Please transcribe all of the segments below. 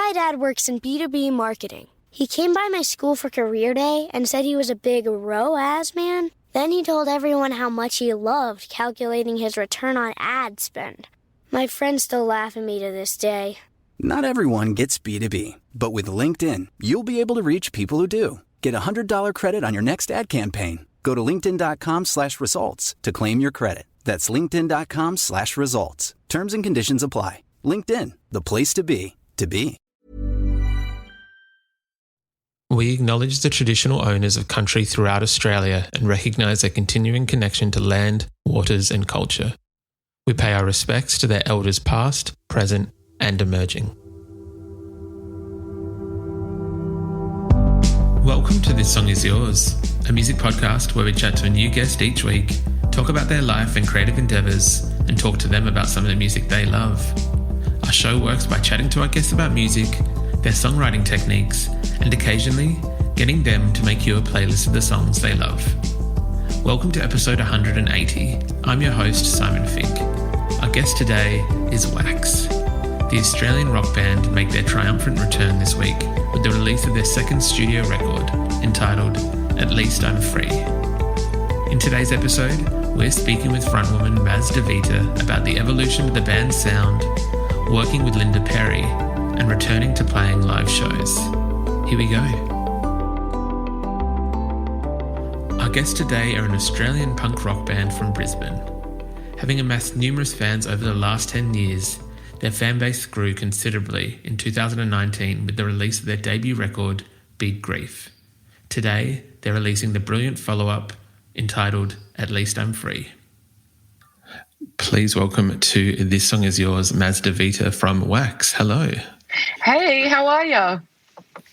My dad works in B2B marketing. He came by my school for career day and said he was a big ROAS man. Then he told everyone how much he loved calculating his return on ad spend. My friends still laugh at me to this day. Not everyone gets B2B, but with LinkedIn, you'll be able to reach people who do. Get a $100 credit on your next ad campaign. Go to linkedin.com/results to claim your credit. That's linkedin.com/results. Terms and conditions apply. LinkedIn, the place to be, to be. We acknowledge the traditional owners of country throughout Australia and recognise their continuing connection to land, waters and culture. We pay our respects to their elders past, present and emerging. Welcome to This Song Is Yours, a music podcast where we chat to a new guest each week, talk about their life and creative endeavours, and talk to them about some of the music they love. Our show works by chatting to our guests about music, their songwriting techniques, and occasionally getting them to make you a playlist of the songs they love. Welcome to episode 180. I'm your host, Simon Fink. Our guest today is WAAX. The Australian rock band make their triumphant return this week with the release of their second studio record, entitled At Least I'm Free. In today's episode, we're speaking with frontwoman Maz DeVita about the evolution of the band's sound, working with Linda Perry, and returning to playing live shows. Here we go. Our guests today are an Australian punk rock band from Brisbane. Having amassed numerous fans over the last 10 years, their fan base grew considerably in 2019 with the release of their debut record, Big Grief. Today, they're releasing the brilliant follow-up entitled At Least I'm Free. Please welcome to This Song Is Yours, Maz DeVita from WAAX. Hello. Hey, how are you?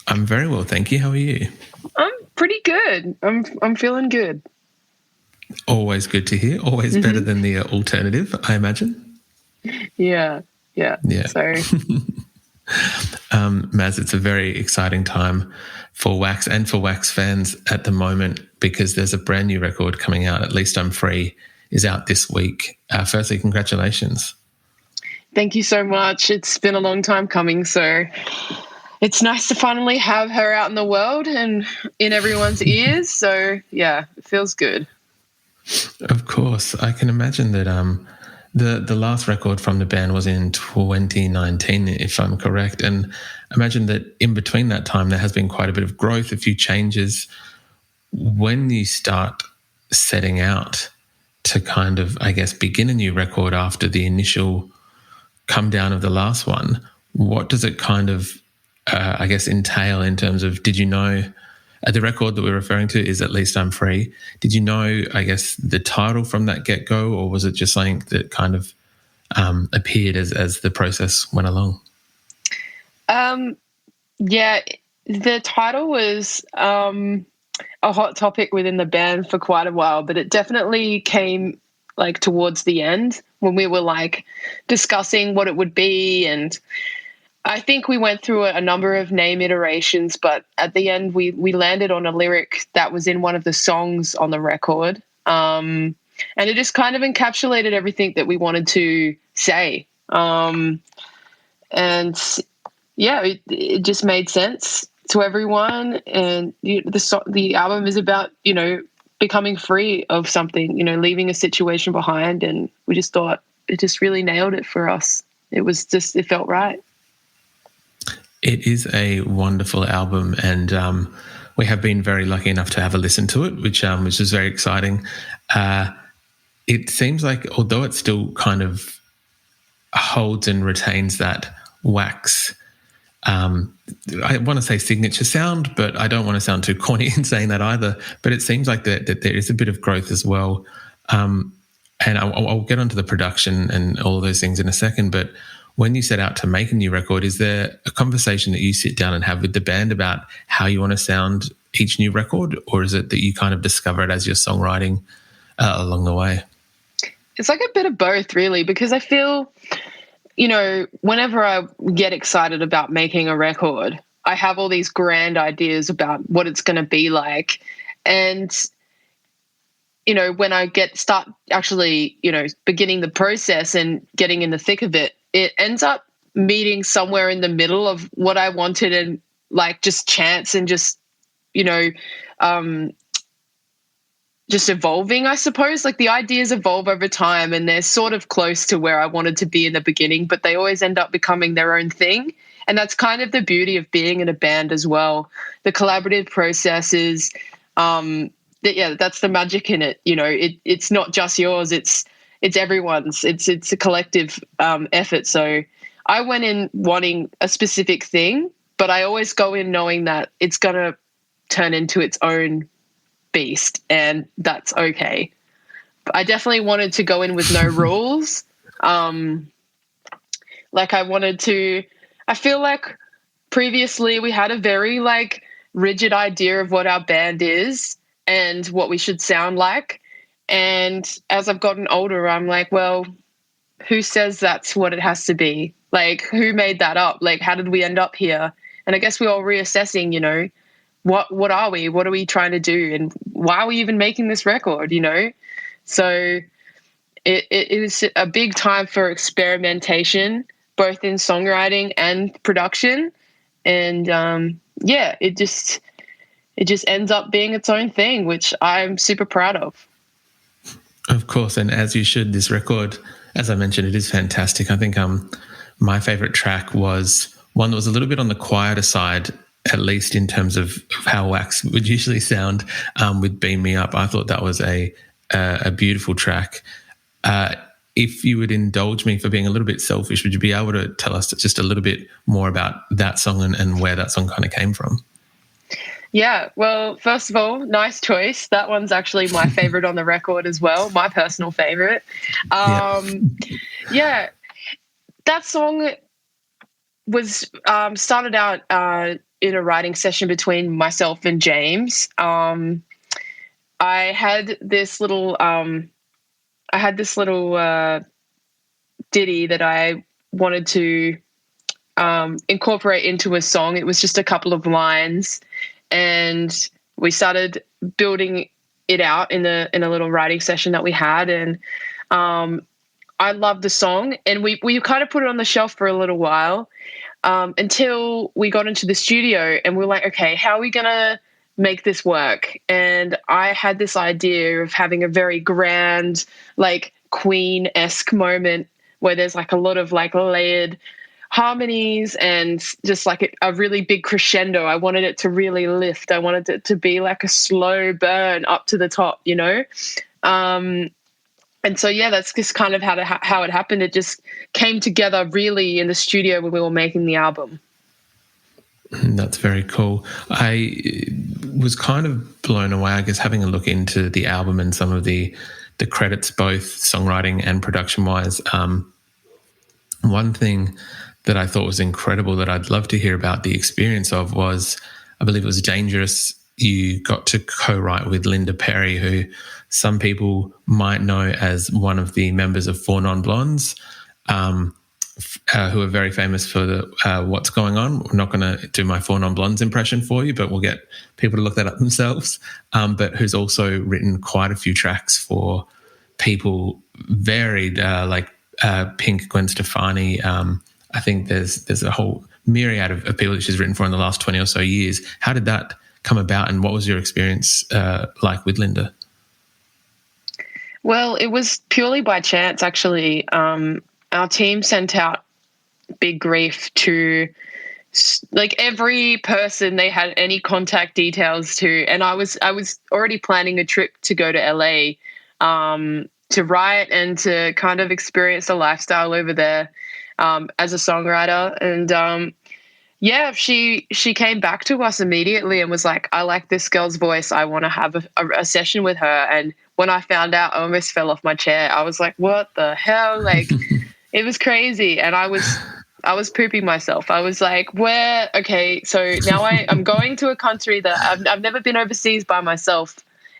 I'm very well, thank you. How are you? I'm pretty good. I'm feeling good. Always good to hear. Always better than the alternative, I imagine. Yeah. So, Maz, it's a very exciting time for WAAX and for WAAX fans at the moment because there's a brand new record coming out. At Least I'm Free is out this week. Firstly, congratulations. Thank you so much. It's been a long time coming, so it's nice to finally have her out in the world and in everyone's ears. So, yeah, it feels good. Of course. I can imagine that the last record from the band was in 2019, if I'm correct. And imagine that in between that time, there has been quite a bit of growth, a few changes. When you start setting out to kind of, I guess, begin a new record after the initial come down of the last one, what does it kind of, I guess, entail in terms of, did you know, the record that we're referring to is At Least I'm Free. Did you know, I guess, the title from that get-go, or was it just something that kind of appeared as the process went along? Yeah, the title was a hot topic within the band for quite a while, but it definitely came like towards the end when we were like discussing what it would be, and I think we went through a number of name iterations, but at the end we landed on a lyric that was in one of the songs on the record, and it just kind of encapsulated everything that we wanted to say, and yeah, it just made sense to everyone, and the album is about, you know, becoming free of something, you know, leaving a situation behind, and we just thought it just really nailed it for us. It felt right. It is a wonderful album, and we have been very lucky enough to have a listen to it, which is very exciting. It seems like, although it still kind of holds and retains that WAAX, I want to say signature sound, but I don't want to sound too corny in saying that either. But it seems like that there is a bit of growth as well. And I'll get onto the production and all of those things in a second, but when you set out to make a new record, is there a conversation that you sit down and have with the band about how you want to sound each new record, or is it that you kind of discover it as you're songwriting along the way? It's like a bit of both, really, because I feel, you know, whenever I get excited about making a record, I have all these grand ideas about what it's going to be like. And, you know, when I start actually, you know, beginning the process and getting in the thick of it, it ends up meeting somewhere in the middle of what I wanted and like just chance and just, you know, just evolving, I suppose. Like the ideas evolve over time and they're sort of close to where I wanted to be in the beginning, but they always end up becoming their own thing. And that's kind of the beauty of being in a band as well. The collaborative process is, that's the magic in it. You know, it's not just yours. It's everyone's. It's a collective effort. So I went in wanting a specific thing, but I always go in knowing that it's going to turn into its own beast, and that's okay. But I definitely wanted to go in with no rules. I feel like previously we had a very like rigid idea of what our band is and what we should sound like. And as I've gotten older, I'm like, well, who says that's what it has to be? Like, who made that up? Like, how did we end up here? And I guess we're all reassessing, you know, what are we? What are we trying to do? And why are we even making this record, you know? So it is a big time for experimentation, both in songwriting and production. And it just ends up being its own thing, which I'm super proud of. Of course, and as you should. This record, as I mentioned, it is fantastic. I think my favourite track was one that was a little bit on the quieter side, at least in terms of how WAAX would usually sound, with Beam Me Up. I thought that was a beautiful track. If you would indulge me for being a little bit selfish, would you be able to tell us just a little bit more about that song and where that song kind of came from? Yeah, well, first of all, nice choice. That one's actually my favorite on the record as well, my personal favorite. Yeah, that song was started out in a writing session between myself and James. I had this little ditty that I wanted to incorporate into a song. It was just a couple of lines, and we started building it out in a little writing session that we had. And I loved the song, and we kind of put it on the shelf for a little while until we got into the studio, and we were like, okay, how are we gonna make this work? And I had this idea of having a very grand, like Queen-esque moment where there's like a lot of like layered harmonies and just like a really big crescendo. I wanted it to really lift. I wanted it to be like a slow burn up to the top, you know? And so, yeah, that's just kind of how it happened. It just came together really in the studio when we were making the album. That's very cool. I was kind of blown away, I guess, having a look into the album and some of the credits, both songwriting and production-wise. One thing that I thought was incredible that I'd love to hear about the experience of was, I believe it was Dangerous, you got to co-write with Linda Perry, who some people might know as one of the members of Four Non-Blondes, who are very famous for the What's Going On. I'm not going to do my Four Non-Blondes impression for you, but we'll get people to look that up themselves, but who's also written quite a few tracks for people varied, like Pink, Gwen Stefani. I think there's a whole myriad of people that she's written for in the last 20 or so years. How did that come about, and what was your experience like with Linda? Well, it was purely by chance, actually. Our team sent out Big Grief to like every person they had any contact details to, and I was already planning a trip to go to LA to write and to kind of experience the lifestyle over there as a songwriter. And she came back to us immediately and was like, I like this girl's voice. I want to have a session with her. And when I found out, I almost fell off my chair. I was like, what the hell? Like, it was crazy. And I was pooping myself. I was like, where? Okay, so now I'm going to a country that I've never been overseas by myself.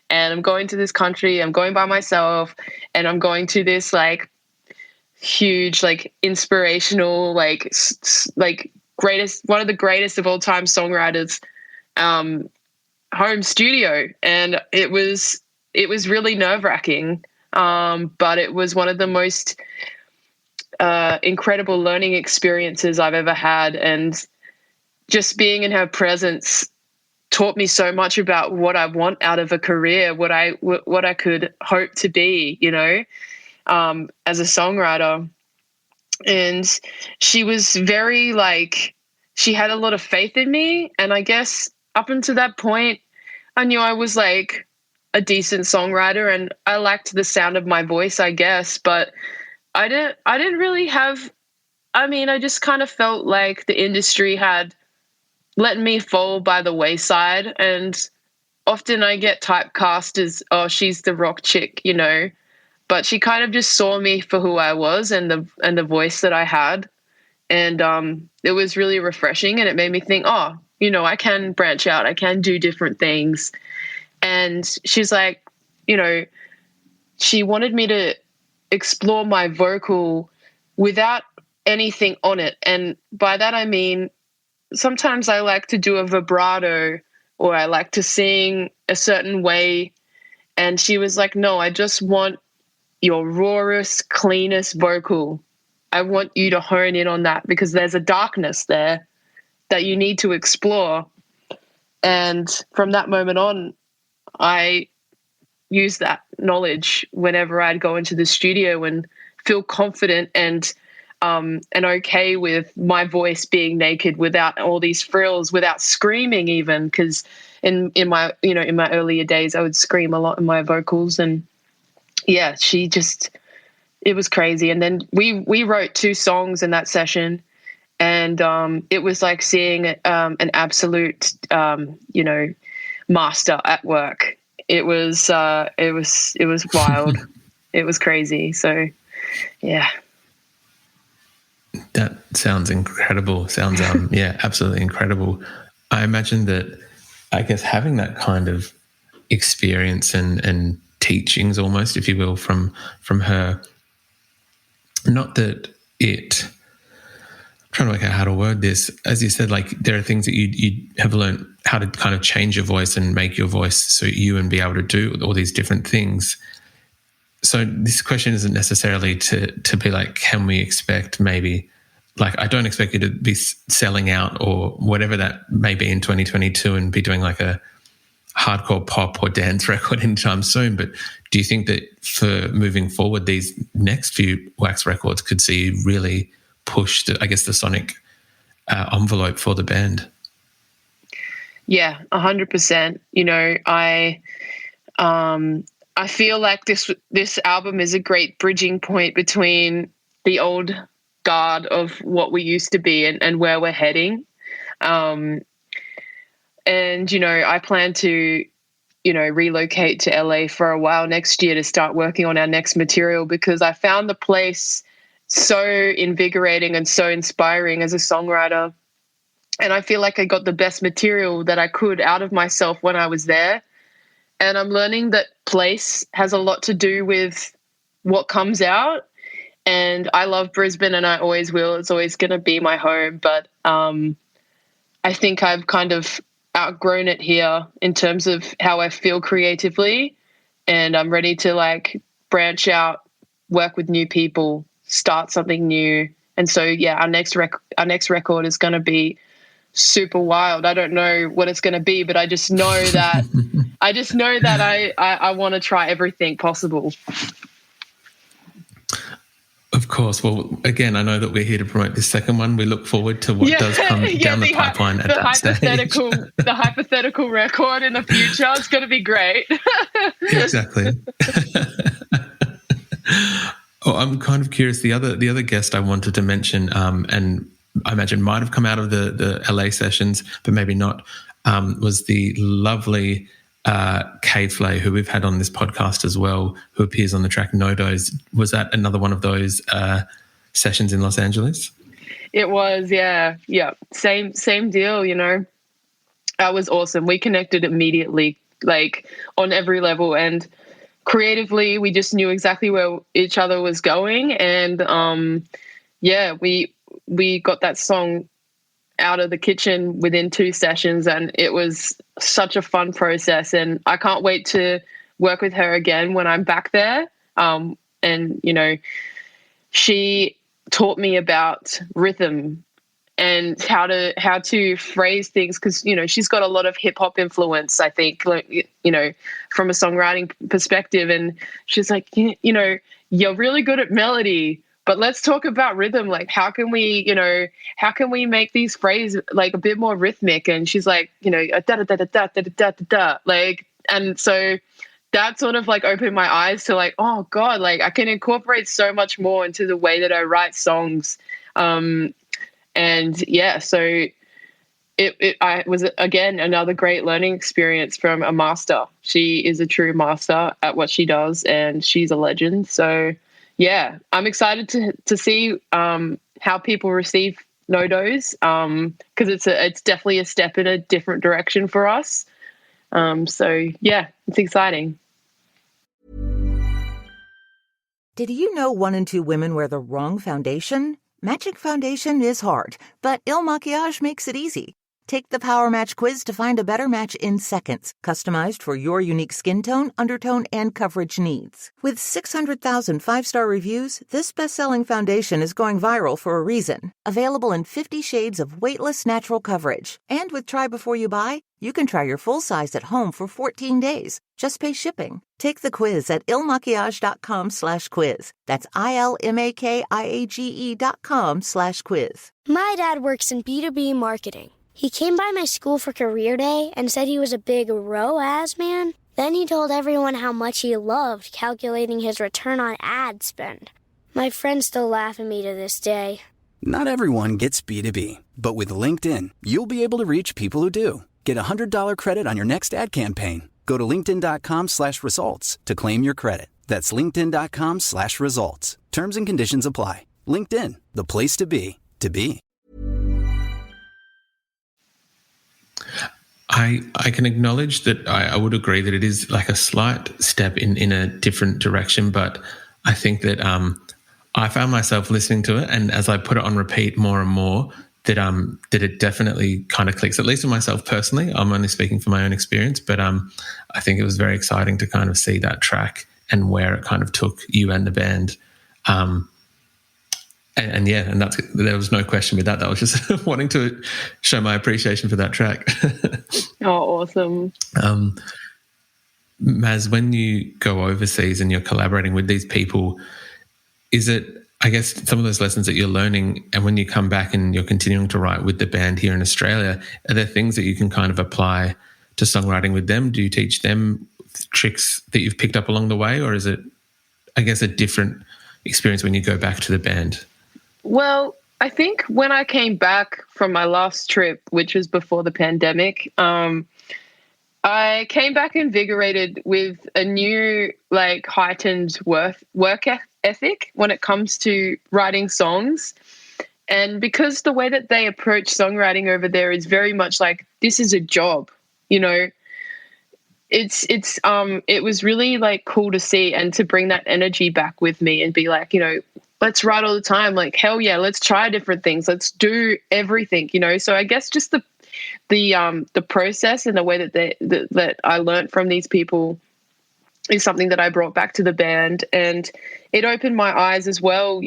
And I'm going to this country, I'm going by myself, and I'm going to this like huge, like inspirational, like greatest, one of the greatest of all time songwriters, home studio. And it was really nerve-wracking. But it was one of the most incredible learning experiences I've ever had, and just being in her presence taught me so much about what I want out of a career, what I could hope to be, as a songwriter. And she was very she had a lot of faith in me. And I guess up until that point, I knew I was like a decent songwriter and I liked the sound of my voice, I guess. But I didn't really I just kind of felt like the industry had let me fall by the wayside. And often I get typecast as, oh, she's the rock chick, but she kind of just saw me for who I was and the voice that I had. And it was really refreshing, and it made me think, oh, I can branch out. I can do different things. And she's like, she wanted me to explore my vocal without anything on it. And by that, I mean, sometimes I like to do a vibrato or I like to sing a certain way. And she was like, no, I just want your rawest, cleanest vocal. I want you to hone in on that because there's a darkness there that you need to explore. And from that moment on, I used that knowledge whenever I'd go into the studio and feel confident and okay with my voice being naked without all these frills, without screaming even, because in my earlier days I would scream a lot in my vocals. And yeah, it was crazy. And then we wrote 2 songs in that session, and it was like seeing an absolute master at work. It was wild. It was crazy. So yeah. That sounds incredible. Sounds absolutely incredible. I imagine that, I guess, having that kind of experience and teachings almost, if you will, from her, not that it, I'm trying to work out how to word this. As you said, like there are things that you have learned how to kind of change your voice and make your voice suit you and be able to do all these different things. So this question isn't necessarily to be like, can we expect maybe, like, I don't expect you to be selling out or whatever that may be in 2022 and be doing like a hardcore pop or dance record anytime soon. But do you think that for moving forward, these next few WAAX records could see you really push the sonic envelope for the band? Yeah, 100%. I feel like this album is a great bridging point between the old guard of what we used to be and where we're heading. And, I plan to, relocate to LA for a while next year to start working on our next material, because I found the place so invigorating and so inspiring as a songwriter. And I feel like I got the best material that I could out of myself when I was there. And I'm learning that place has a lot to do with what comes out. And I love Brisbane and I always will. It's always going to be my home. But I think I've kind of outgrown it here in terms of how I feel creatively. And I'm ready to branch out, work with new people, start something new. And so, yeah, our next record is going to be super wild. I don't know what it's going to be, but I just know that I want to try everything possible. Of course. Well, again, I know that we're here to promote this second one. We look forward to what does come down the pipeline at that stage. The hypothetical record in the future is going to be great. Exactly. Oh, I'm kind of curious. The other guest I wanted to mention, and I imagine might have come out of the LA sessions, but maybe not, was the lovely Kate Flay, who we've had on this podcast as well, who appears on the track No Dose. Was that another one of those sessions in Los Angeles? It was, yeah. Same deal, That was awesome. We connected immediately, on every level, and creatively we just knew exactly where each other was going. And we got that song out of the kitchen within 2 sessions, and it was such a fun process. And I can't wait to work with her again when I'm back there. And, she taught me about rhythm and how to phrase things, because she's got a lot of hip hop influence, I think, like, from a songwriting perspective. And she's like, you're really good at melody, but let's talk about rhythm. Like, how can we make these phrases like a bit more rhythmic? And she's like, da da da da da da da da, like, and so that sort of like opened my eyes to like, oh God, like I can incorporate so much more into the way that I write songs. And yeah, so I was, again, another great learning experience from a master. She is a true master at what she does, and she's a legend. So yeah, I'm excited to see how people receive No-Dos, because it's definitely a step in a different direction for us. So yeah, it's exciting. Did you know 1 in 2 women wear the wrong foundation? Matching foundation is hard, but Il Maquillage makes it easy. Take the Power Match quiz to find a better match in seconds, customized for your unique skin tone, undertone, and coverage needs. With 600,000 5-star reviews, this best-selling foundation is going viral for a reason. Available in 50 shades of weightless natural coverage. And with Try Before You Buy, you can try your full size at home for 14 days. Just pay shipping. Take the quiz at ilmaquillage.com/quiz. That's ILMAKIAGE.com/quiz. My dad works in B2B marketing. He came by my school for career day and said he was a big ROAS man. Then he told everyone how much he loved calculating his return on ad spend. My friends still laugh at me to this day. Not everyone gets B2B, but with LinkedIn, you'll be able to reach people who do. Get a $100 credit on your next ad campaign. Go to linkedin.com/results to claim your credit. That's linkedin.com/results. Terms and conditions apply. LinkedIn, the place to be, to be. I can acknowledge that I would agree that it is like a slight step in a different direction, but I think that I found myself listening to it, and as I put it on repeat more and more, that it definitely kind of clicks, at least for myself personally. I'm only speaking from my own experience, but I think it was very exciting to kind of see that track and where it kind of took you and the band. And there was no question with that. That was just wanting to show my appreciation for that track. Oh, awesome. Maz, when you go overseas and you're collaborating with these people, is it, I guess, some of those lessons that you're learning, and when you come back and you're continuing to write with the band here in Australia, are there things that you can kind of apply to songwriting with them? Do you teach them tricks that you've picked up along the way, or is it, I guess, a different experience when you go back to the band? Well, I think when I came back from my last trip, which was before the pandemic, I came back invigorated with a new, like, heightened work ethic when it comes to writing songs. And because the way that they approach songwriting over there is very much like, this is a job, it was really like cool to see and to bring that energy back with me and be like, let's write all the time. Like, hell yeah, let's try different things. Let's do everything, So I guess just the process and the way that I learned from these people is something that I brought back to the band, and it opened my eyes as well,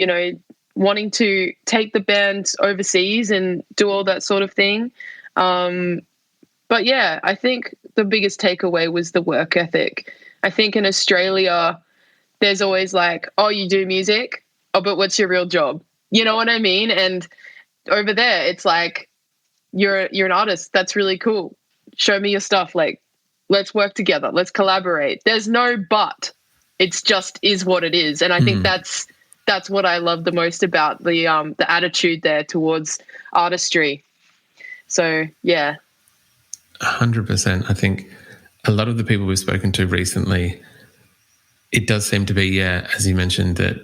wanting to take the band overseas and do all that sort of thing. But yeah, I think the biggest takeaway was the work ethic. I think in Australia, there's always like, oh, you do music? Oh, but what's your real job? You know what I mean? And over there, it's like, you're an artist. That's really cool. Show me your stuff. Like, let's work together. Let's collaborate. There's no but. It's just is what it is. And I think that's what I love the most about the attitude there towards artistry. So, yeah. 100%. I think a lot of the people we've spoken to recently, it does seem to be, as you mentioned, that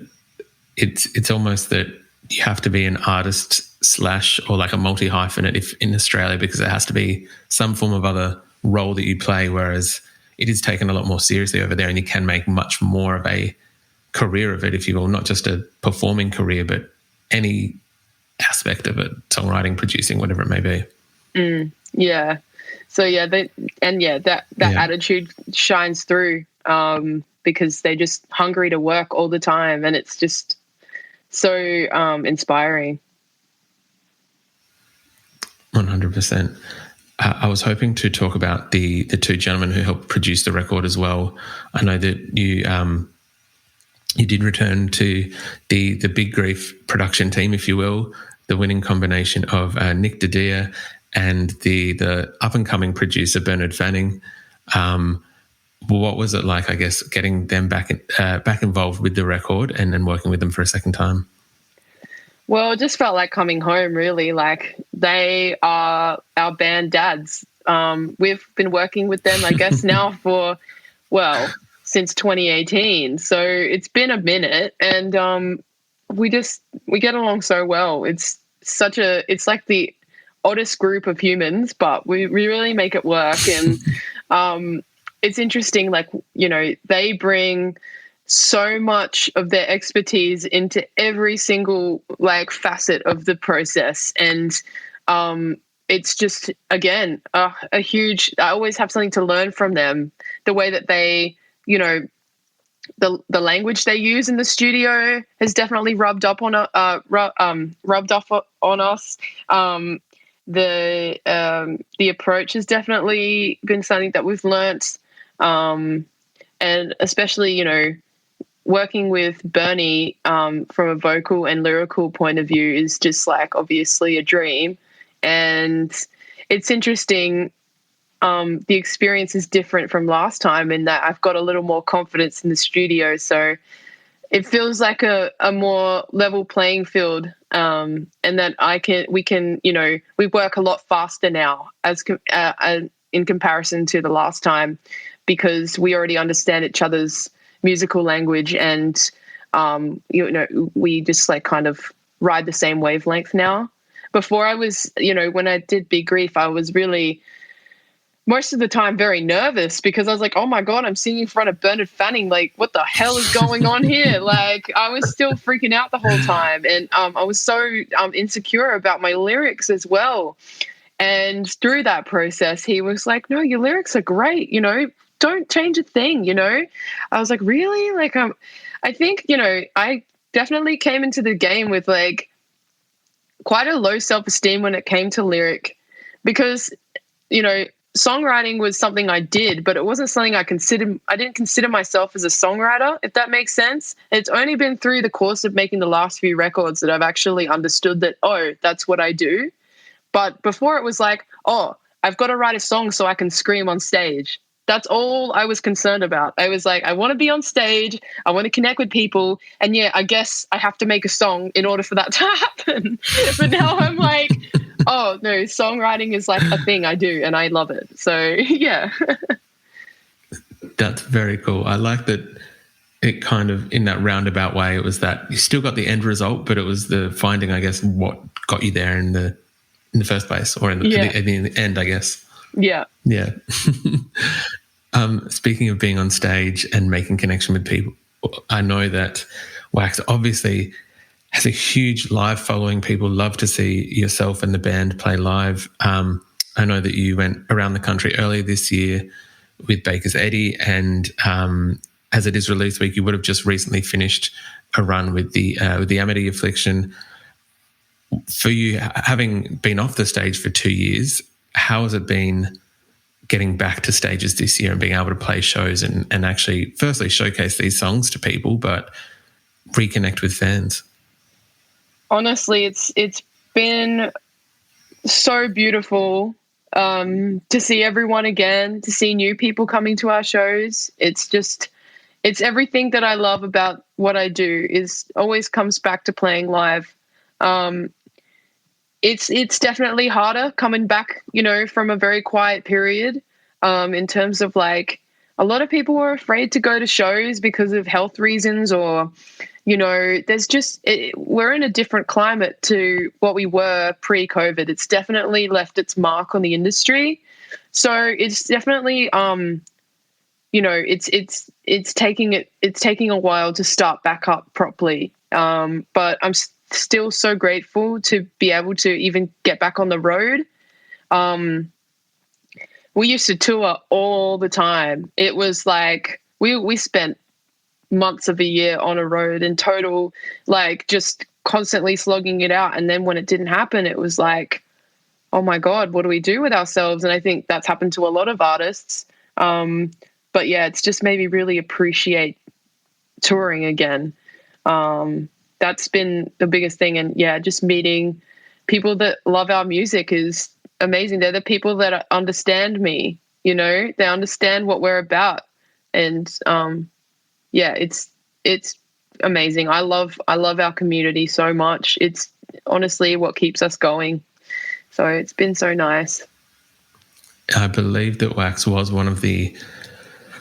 it's almost that you have to be an artist / or like a multi-hyphenate if in Australia, because it has to be some form of other role that you play, whereas it is taken a lot more seriously over there, and you can make much more of a career of it, if you will, not just a performing career, but any aspect of it, songwriting, producing, whatever it may be. Yeah. So yeah, that attitude shines through because they're just hungry to work all the time, and it's just so inspiring. 100%. I was hoping to talk about the two gentlemen who helped produce the record as well. I know that you did return to the Big Grief production team, if you will, the winning combination of Nick DiDia and the up-and-coming producer Bernard Fanning. What was it like, I guess, getting them back involved with the record and working with them for a second time? Well, it just felt like coming home, really. Like, they are our band dads. We've been working with them, I guess, now for, since 2018. So it's been a minute, and we get along so well. It's like the oddest group of humans, but we really make it work. And it's interesting, like, you know, they bring so much of their expertise into every single like facet of the process. And it's just, again, a huge, I always have something to learn from them. The way that they, you know, the language they use in the studio has definitely rubbed off on us. The approach has definitely been something that we've learnt. And especially, you know, working with Bernie from a vocal and lyrical point of view is just like obviously a dream. And it's interesting. The experience is different from last time in that I've got a little more confidence in the studio. So it feels like a more level playing field, and that we can, you know, we work a lot faster now in comparison to the last time, because we already understand each other's musical language, and you know, we just like kind of ride the same wavelength now. Before I was, you know, when I did Big Grief, I was really most of the time very nervous, because I was like, oh my God, I'm singing in front of Bernard Fanning. Like, what the hell is going on here? Like, I was still freaking out the whole time. And I was so insecure about my lyrics as well. And through that process, he was like, no, your lyrics are great. You know, don't change a thing, you know? I was like, really? Like, I think, you know, I definitely came into the game with like quite a low self-esteem when it came to lyric, because, you know, songwriting was something I did, but it wasn't something I didn't consider myself as a songwriter, if that makes sense. It's only been through the course of making the last few records that I've actually understood that, oh, that's what I do. But before it was like, oh, I've got to write a song so I can scream on stage. That's all I was concerned about. I was like, I want to be on stage. I want to connect with people. And yeah, I guess I have to make a song in order for that to happen. But now I'm like, oh, no, songwriting is like a thing I do and I love it. So, yeah. That's very cool. I like that it kind of, in that roundabout way, it was that you still got the end result, but it was the finding, I guess, what got you there in the first place, or in the end, I guess. Yeah. Yeah. Speaking of being on stage and making connection with people, I know that WAAX obviously has a huge live following. People love to see yourself and the band play live. I know that you went around the country earlier this year with Baker's Eddie, and as it is release week, you would have just recently finished a run with the Amity Affliction. For you, having been off the stage for 2 years, how has it been getting back to stages this year and being able to play shows and actually firstly showcase these songs to people, but reconnect with fans? Honestly, it's been so beautiful to see everyone again, to see new people coming to our shows. It's everything that I love about what I do is always comes back to playing live. It's definitely harder coming back, you know, from a very quiet period, in terms of like a lot of people were afraid to go to shows because of health reasons, or, you know, we're in a different climate to what we were pre-COVID. It's definitely left its mark on the industry. So it's definitely, you know, it's taking a while to start back up properly. But I'm still so grateful to be able to even get back on the road. We used to tour all the time. It was like we spent months of a year on a road in total, like just constantly slogging it out. And then when it didn't happen, it was like, oh my God, what do we do with ourselves? And I think that's happened to a lot of artists. But yeah, it's just made me really appreciate touring again. That's been the biggest thing. And yeah, just meeting people that love our music is amazing. They're the people that understand me, you know, they understand what we're about. And yeah, it's amazing. I love our community so much. It's honestly what keeps us going. So it's been so nice. I believe that WAAX was one of the,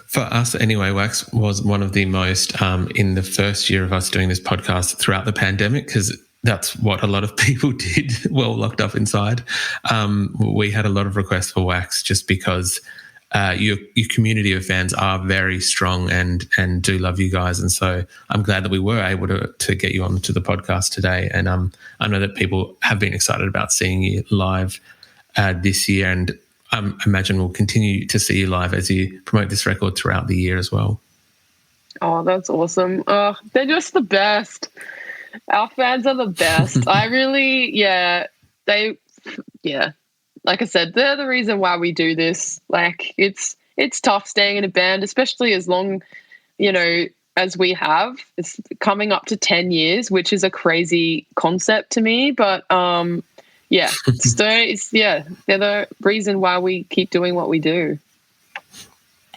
for us anyway, WAAX was one of the most in the first year of us doing this podcast throughout the pandemic, because that's what a lot of people did while locked up inside. We had a lot of requests for WAAX just because your community of fans are very strong and do love you guys. And so I'm glad that we were able to get you onto the podcast today. And I know that people have been excited about seeing you live this year, and I imagine we'll continue to see you live as you promote this record throughout the year as well. Oh, that's awesome. Oh, they're just the best. Our fans are the best. I really, like I said, they're the reason why we do this. Like it's tough staying in a band, especially as long, you know, as we have. It's coming up to 10 years, which is a crazy concept to me. But yeah, so they're the reason why we keep doing what we do.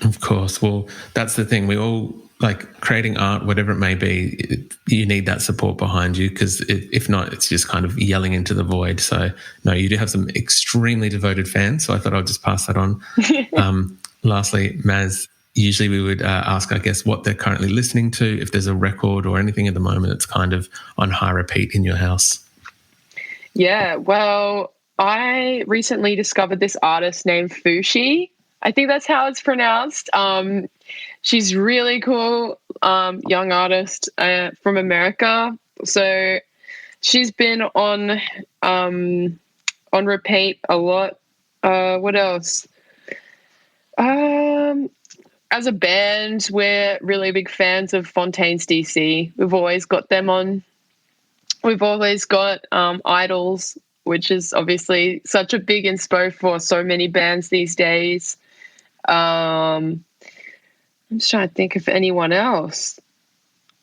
Of course. Well, that's the thing. We all, like, creating art, whatever it may be, you need that support behind you, because if not, it's just kind of yelling into the void. So, no, you do have some extremely devoted fans, so I thought I'd just pass that on. Lastly, Maz, usually we would ask, I guess, what they're currently listening to, if there's a record or anything at the moment that's kind of on high repeat in your house. Yeah, well, I recently discovered this artist named Fushi. I think that's how it's pronounced. She's really cool, young artist from America. So she's been on repeat a lot. What else? As a band, we're really big fans of Fontaine's DC. We've always got them on. We've always got Idols, which is obviously such a big inspo for so many bands these days. I'm just trying to think of anyone else.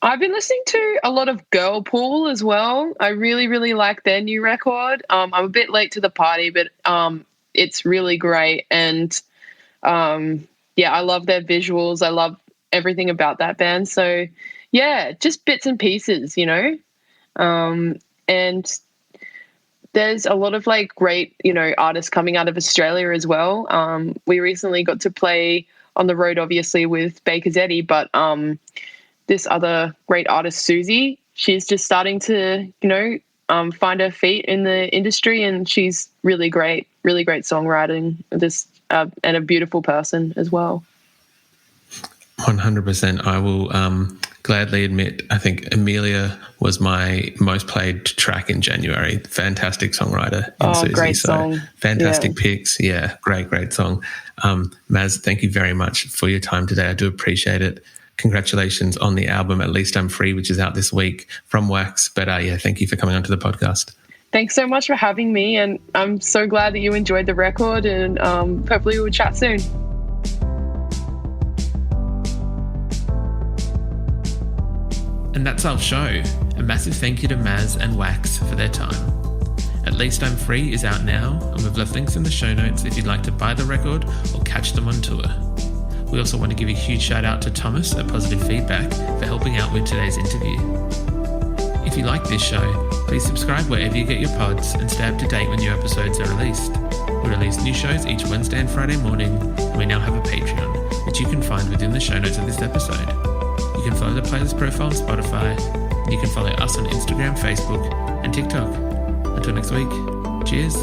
I've been listening to a lot of Girlpool as well. I really, really like their new record. I'm a bit late to the party, but it's really great. And yeah, I love their visuals. I love everything about that band. So yeah, just bits and pieces, you know. And there's a lot of like great, you know, artists coming out of Australia as well. We recently got to play on the road, obviously, with Baker's Eddie, but this other great artist, Susie, she's just starting to, you know, find her feet in the industry, and she's really great songwriting, and a beautiful person as well. 100%. I will gladly admit, I think Amelia was my most played track in January. Fantastic songwriter in Susie. Great song. Fantastic picks. Yeah, great song. Maz, thank you very much for your time today. I do appreciate it. Congratulations on the album, At Least I'm Free, which is out this week from WAAX. But yeah, thank you for coming onto the podcast. Thanks so much for having me, and I'm so glad that you enjoyed the record, and hopefully we'll chat soon. And that's our show. A massive thank you to Maz and WAAX for their time. At Least I'm Free is out now, and we've left links in the show notes if you'd like to buy the record or catch them on tour. We also want to give a huge shout out to Thomas at Positive Feedback for helping out with today's interview. If you like this show, please subscribe wherever you get your pods and stay up to date when new episodes are released. We release new shows each Wednesday and Friday morning, and we now have a Patreon, which you can find within the show notes of this episode. You can follow the playlist profile on Spotify, and you can follow us on Instagram, Facebook, and TikTok. Until next week, cheers.